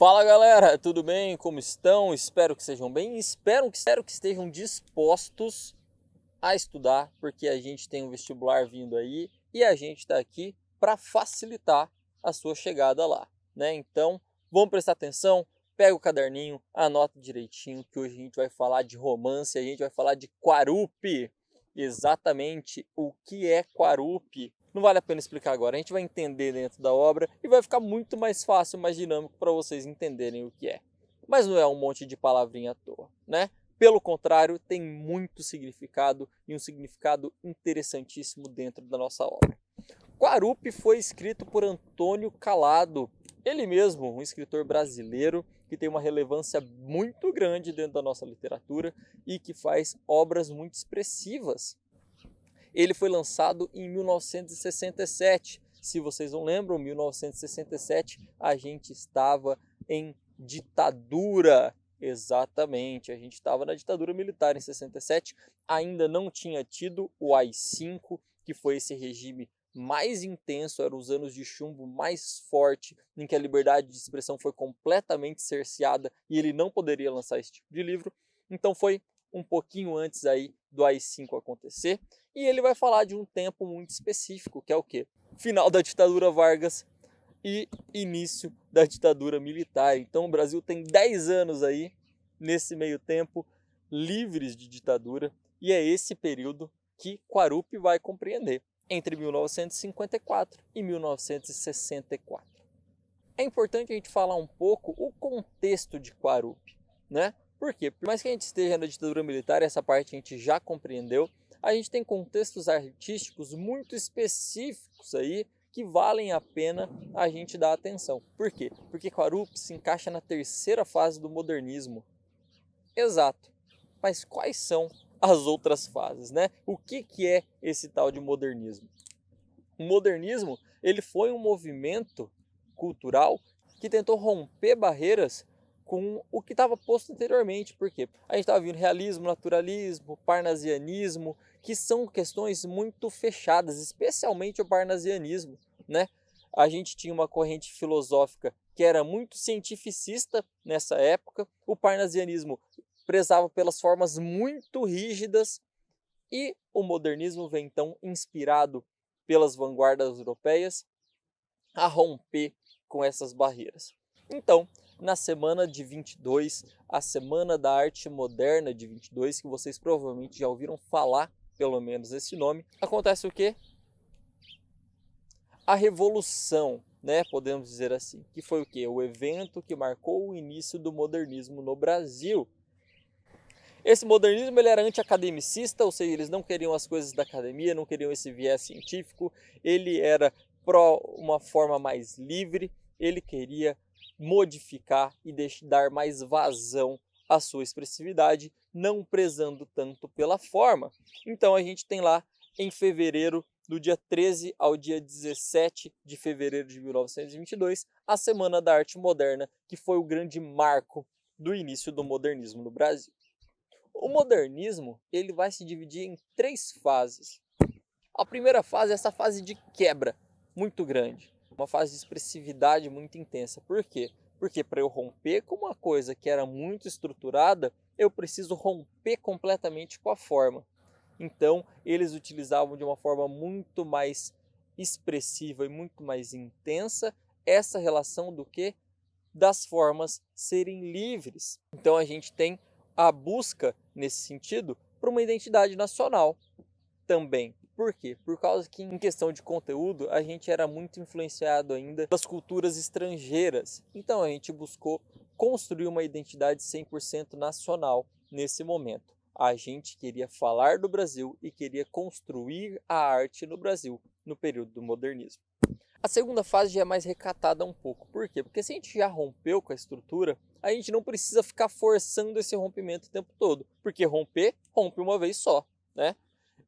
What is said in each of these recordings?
Fala galera, tudo bem? Como estão? Espero que sejam bem. Espero que estejam dispostos a estudar, porque a gente tem um vestibular vindo aí e a gente está aqui para facilitar a sua chegada lá, né? Então, vamos prestar atenção, pega o caderninho, anota direitinho que hoje a gente vai falar de romance, a gente vai falar de Quarupi. Exatamente o que é Quarupi. Não vale a pena explicar agora, a gente vai entender dentro da obra e vai ficar muito mais fácil, mais dinâmico para vocês entenderem o que é. Mas não é um monte de palavrinha à toa, né? Pelo contrário, tem muito significado e um significado interessantíssimo dentro da nossa obra. Quarupi foi escrito por Antônio Calado, ele mesmo, um escritor brasileiro que tem uma relevância muito grande dentro da nossa literatura e que faz obras muito expressivas. Ele foi lançado em 1967. Se vocês não lembram, 1967 a gente estava em ditadura. Exatamente, a gente estava na ditadura militar em 67. Ainda não tinha tido o AI-5, que foi esse regime mais intenso, eram os anos de chumbo mais forte, em que a liberdade de expressão foi completamente cerceada e ele não poderia lançar esse tipo de livro. Então foi um pouquinho antes aí do AI-5 acontecer. E ele vai falar de um tempo muito específico, que é o quê? Final da ditadura Vargas e início da ditadura militar. Então o Brasil tem 10 anos aí, nesse meio tempo, livres de ditadura. E é esse período que Quarupi vai compreender, entre 1954 e 1964. É importante a gente falar um pouco o contexto de Quarupi, né? Por quê? Por mais que a gente esteja na ditadura militar, essa parte a gente já compreendeu, a gente tem contextos artísticos muito específicos aí que valem a pena a gente dar atenção. Por quê? Porque Quarupi se encaixa na terceira fase do modernismo. Exato. Mas quais são as outras fases, né? O que é esse tal de modernismo? O modernismo, ele foi um movimento cultural que tentou romper barreiras com o que estava posto anteriormente. Por quê? A gente estava vendo realismo, naturalismo, parnasianismo, que são questões muito fechadas, especialmente o parnasianismo, né? A gente tinha uma corrente filosófica que era muito cientificista nessa época, o parnasianismo prezava pelas formas muito rígidas e o modernismo vem então inspirado pelas vanguardas europeias a romper com essas barreiras. Então, na semana de 22, a Semana da Arte Moderna de 22, que vocês provavelmente já ouviram falar, pelo menos esse nome, acontece o quê? A Revolução, né, podemos dizer assim, que foi o quê? O evento que marcou o início do modernismo no Brasil. Esse modernismo ele era anti-academicista, ou seja, eles não queriam as coisas da academia, não queriam esse viés científico, ele era pró uma forma mais livre, ele queria modificar e dar mais vazão à sua expressividade, não prezando tanto pela forma. Então a gente tem lá em fevereiro, do dia 13 ao dia 17 de fevereiro de 1922, a Semana da Arte Moderna, que foi o grande marco do início do modernismo no Brasil. O modernismo ele vai se dividir em 3 fases. A primeira fase é essa fase de quebra muito grande, uma fase de expressividade muito intensa. Por quê? Porque para eu romper com uma coisa que era muito estruturada, eu preciso romper completamente com a forma. Então, eles utilizavam de uma forma muito mais expressiva e muito mais intensa essa relação do que das formas serem livres. Então, a gente tem a busca, nesse sentido, por uma identidade nacional também. Por quê? Por causa que, em questão de conteúdo, a gente era muito influenciado ainda pelas culturas estrangeiras. Então, a gente buscou construir uma identidade 100% nacional nesse momento. A gente queria falar do Brasil e queria construir a arte no Brasil no período do modernismo. A segunda fase já é mais recatada um pouco. Por quê? Porque se a gente já rompeu com a estrutura, a gente não precisa ficar forçando esse rompimento o tempo todo. Porque romper, rompe uma vez só, né?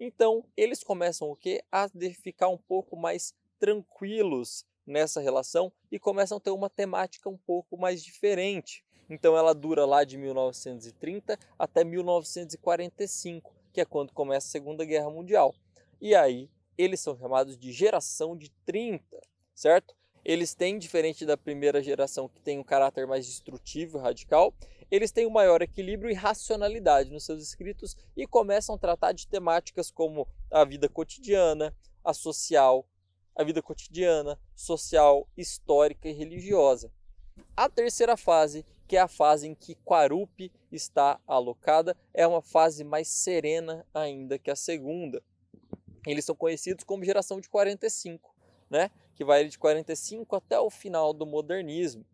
Então, eles começam o quê? A ficar um pouco mais tranquilos nessa relação e começam a ter uma temática um pouco mais diferente. Então, ela dura lá de 1930 até 1945, que é quando começa a Segunda Guerra Mundial. E aí, eles são chamados de geração de 30, certo? Eles têm, diferente da primeira geração que tem um caráter mais destrutivo e radical, eles têm um maior equilíbrio e racionalidade nos seus escritos e começam a tratar de temáticas como a vida cotidiana, a vida cotidiana, social, histórica e religiosa. A terceira fase, que é a fase em que Quarupi está alocada, é uma fase mais serena ainda que a segunda. Eles são conhecidos como geração de 45, né? Que vai de 45 até o final do modernismo.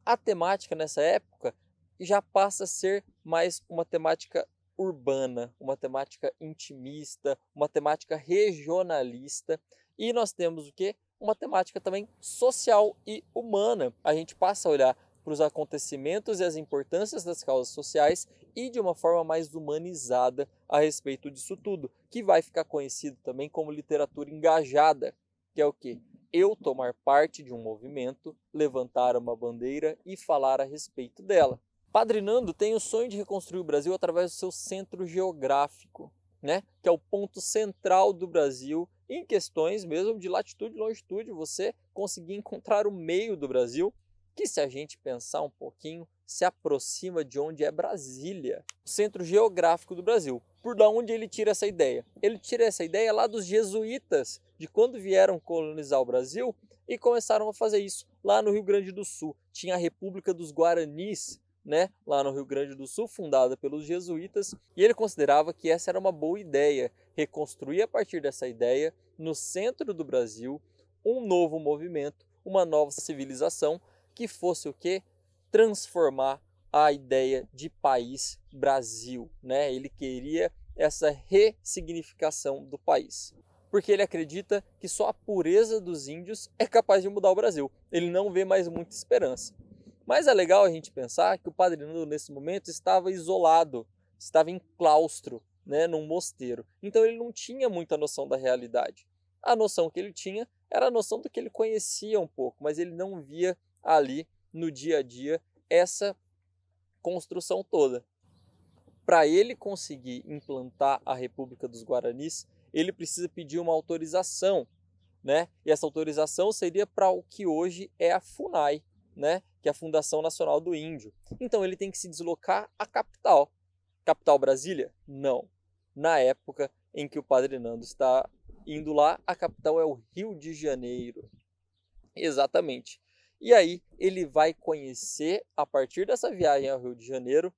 A temática nessa época já passa a ser mais uma temática urbana, uma temática intimista, uma temática regionalista. E nós temos o quê? Uma temática também social e humana. A gente passa a olhar para os acontecimentos e as importâncias das causas sociais e de uma forma mais humanizada a respeito disso tudo, que vai ficar conhecido também como literatura engajada, que é o quê? Eu tomar parte de um movimento, levantar uma bandeira e falar a respeito dela. Padre Nando tem o sonho de reconstruir o Brasil através do seu centro geográfico, né? Que é o ponto central do Brasil em questões mesmo de latitude e longitude, você conseguir encontrar o meio do Brasil, que se a gente pensar um pouquinho, se aproxima de onde é Brasília, o centro geográfico do Brasil. Por onde ele tira essa ideia? Ele tira essa ideia lá dos jesuítas, de quando vieram colonizar o Brasil e começaram a fazer isso lá no Rio Grande do Sul. Tinha a República dos Guaranis, né, lá no Rio Grande do Sul, fundada pelos jesuítas, e ele considerava que essa era uma boa ideia, reconstruir a partir dessa ideia, no centro do Brasil, um novo movimento, uma nova civilização, que fosse o quê? Transformar a ideia de país Brasil, né? Ele queria essa ressignificação do país, porque ele acredita que só a pureza dos índios é capaz de mudar o Brasil. Ele não vê mais muita esperança. Mas é legal a gente pensar que o Padre Nando, nesse momento, estava isolado, estava em claustro, né, num mosteiro. Então ele não tinha muita noção da realidade. A noção que ele tinha era a noção do que ele conhecia um pouco, mas ele não via ali, no dia a dia, essa construção toda. Para ele conseguir implantar a República dos Guaranis, ele precisa pedir uma autorização, né? E essa autorização seria para o que hoje é a FUNAI, né? Que é a Fundação Nacional do Índio. Então ele tem que se deslocar à capital. Capital Brasília? Não. Na época em que o Padre Nando está indo lá, a capital é o Rio de Janeiro. Exatamente. E aí ele vai conhecer, a partir dessa viagem ao Rio de Janeiro,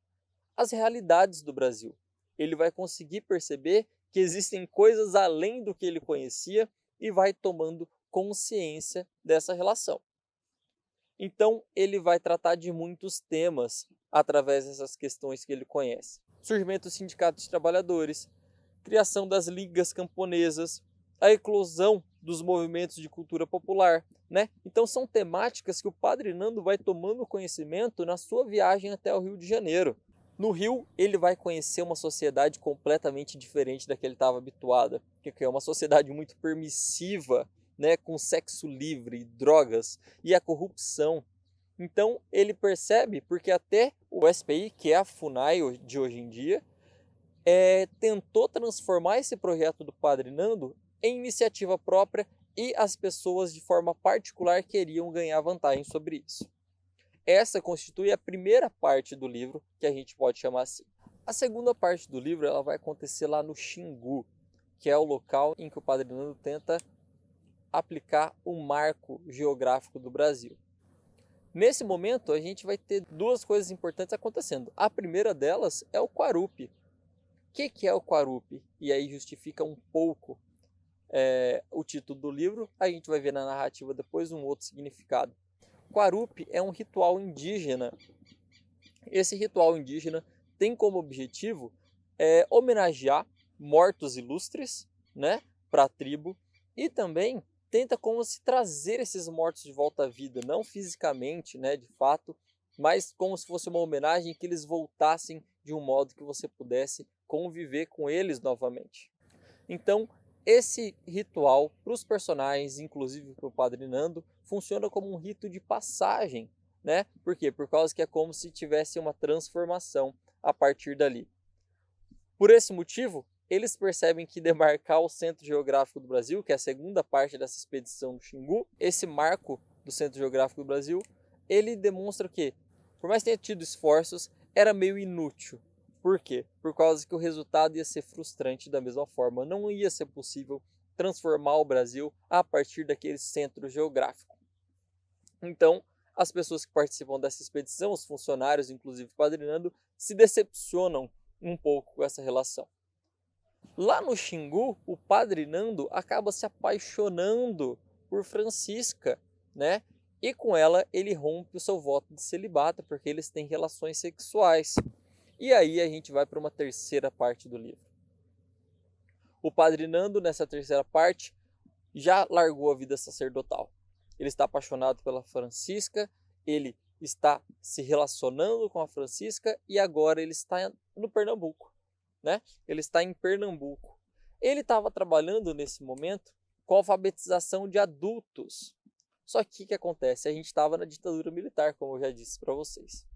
as realidades do Brasil. Ele vai conseguir perceber que existem coisas além do que ele conhecia e vai tomando consciência dessa relação. Então, ele vai tratar de muitos temas através dessas questões que ele conhece. Surgimento do sindicato de trabalhadores, criação das ligas camponesas, a eclosão dos movimentos de cultura popular, né? Então são temáticas que o Padre Nando vai tomando conhecimento na sua viagem até o Rio de Janeiro. No Rio, ele vai conhecer uma sociedade completamente diferente da que ele estava habituado, que é uma sociedade muito permissiva, né, com sexo livre, drogas e a corrupção. Então ele percebe, porque até o SPI, que é a FUNAI de hoje em dia, tentou transformar esse projeto do Padre Nando em iniciativa própria e as pessoas de forma particular queriam ganhar vantagem sobre isso. Essa constitui a primeira parte do livro, que a gente pode chamar assim. A segunda parte do livro ela vai acontecer lá no Xingu, que é o local em que o Padre Nando tenta aplicar o marco geográfico do Brasil. Nesse momento, a gente vai ter duas coisas importantes acontecendo. A primeira delas é o Quarupi. O que é o Quarupi? E aí justifica um pouco o título do livro. A gente vai ver na narrativa depois um outro significado. Quarupi é um ritual indígena. Esse ritual indígena tem como objetivo homenagear mortos ilustres, né, para a tribo, e também tenta como se trazer esses mortos de volta à vida, não fisicamente, né, de fato, mas como se fosse uma homenagem, que eles voltassem de um modo que você pudesse conviver com eles novamente. Então, esse ritual para os personagens, inclusive para o Padre Nando, funciona como um rito de passagem, né? Por quê? Por causa que é como se tivesse uma transformação a partir dali. Por esse motivo, eles percebem que demarcar o centro geográfico do Brasil, que é a segunda parte dessa expedição do Xingu, esse marco do Centro Geográfico do Brasil, ele demonstra que, por mais que tenha tido esforços, era meio inútil. Por quê? Por causa que o resultado ia ser frustrante da mesma forma. Não ia ser possível transformar o Brasil a partir daquele centro geográfico. Então, as pessoas que participam dessa expedição, os funcionários, inclusive o Padre Nando, se decepcionam um pouco com essa relação. Lá no Xingu, o Padre Nando acaba se apaixonando por Francisca, né? E com ela ele rompe o seu voto de celibato, porque eles têm relações sexuais. E aí a gente vai para uma terceira parte do livro. O Padre Nando, nessa terceira parte, já largou a vida sacerdotal. Ele está apaixonado pela Francisca, ele está se relacionando com a Francisca e agora ele está no Pernambuco, né? Ele está em Pernambuco. Ele estava trabalhando nesse momento com a alfabetização de adultos. Só que o que acontece? A gente estava na ditadura militar, como eu já disse para vocês.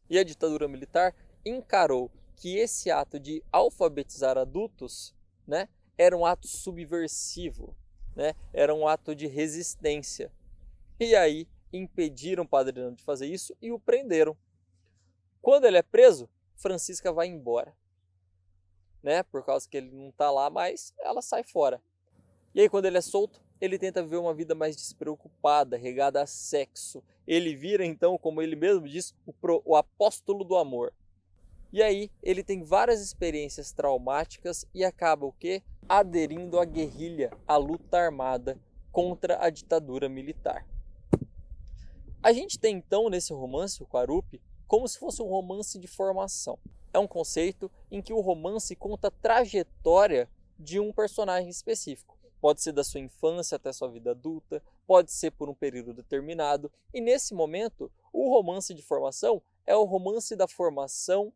E a ditadura militar encarou que esse ato de alfabetizar adultos, né, era um ato subversivo, né, era um ato de resistência. E aí impediram o Padre Nando de fazer isso e o prenderam. Quando ele é preso, Francisca vai embora, né, por causa que ele não está lá mais, ela sai fora. E aí quando ele é solto, ele tenta viver uma vida mais despreocupada, regada a sexo. Ele vira então, como ele mesmo diz, o apóstolo do amor. E aí ele tem várias experiências traumáticas e acaba o quê? Aderindo à guerrilha, à luta armada contra a ditadura militar. A gente tem então nesse romance, o Quarupi, como se fosse um romance de formação. É um conceito em que o romance conta a trajetória de um personagem específico. Pode ser da sua infância até sua vida adulta, pode ser por um período determinado. E nesse momento, o romance de formação é o romance da formação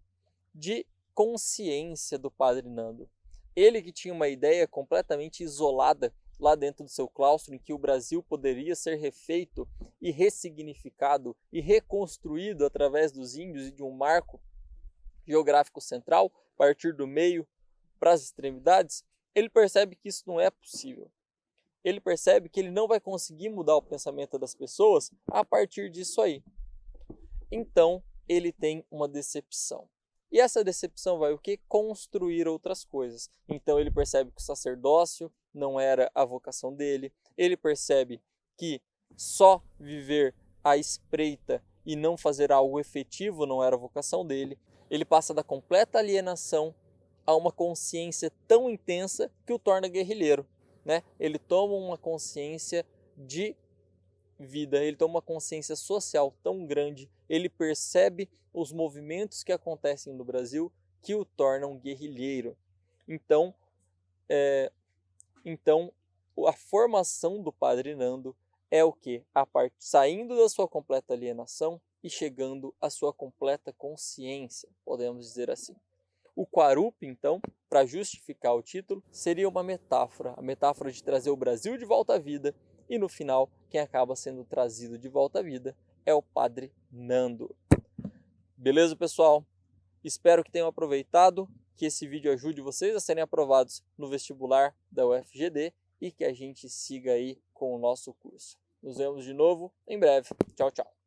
de consciência do Padre Nando. Ele que tinha uma ideia completamente isolada lá dentro do seu claustro, em que o Brasil poderia ser refeito e ressignificado e reconstruído através dos índios e de um marco geográfico central, a partir do meio para as extremidades, ele percebe que isso não é possível. Ele percebe que ele não vai conseguir mudar o pensamento das pessoas a partir disso aí. Então, ele tem uma decepção. E essa decepção vai o quê? Construir outras coisas. Então, ele percebe que o sacerdócio não era a vocação dele. Ele percebe que só viver à espreita e não fazer algo efetivo não era a vocação dele. Ele passa da completa alienação a uma consciência tão intensa que o torna guerrilheiro, né? Ele toma uma consciência de vida, ele toma uma consciência social tão grande, ele percebe os movimentos que acontecem no Brasil que o tornam guerrilheiro. Então, a formação do Padre Nando é o que? Saindo da sua completa alienação e chegando à sua completa consciência, podemos dizer assim. O Quarupi, então, para justificar o título, seria uma metáfora, a metáfora de trazer o Brasil de volta à vida, e no final, quem acaba sendo trazido de volta à vida é o Padre Nando. Beleza, pessoal? Espero que tenham aproveitado, que esse vídeo ajude vocês a serem aprovados no vestibular da UFGD e que a gente siga aí com o nosso curso. Nos vemos de novo em breve. Tchau, tchau.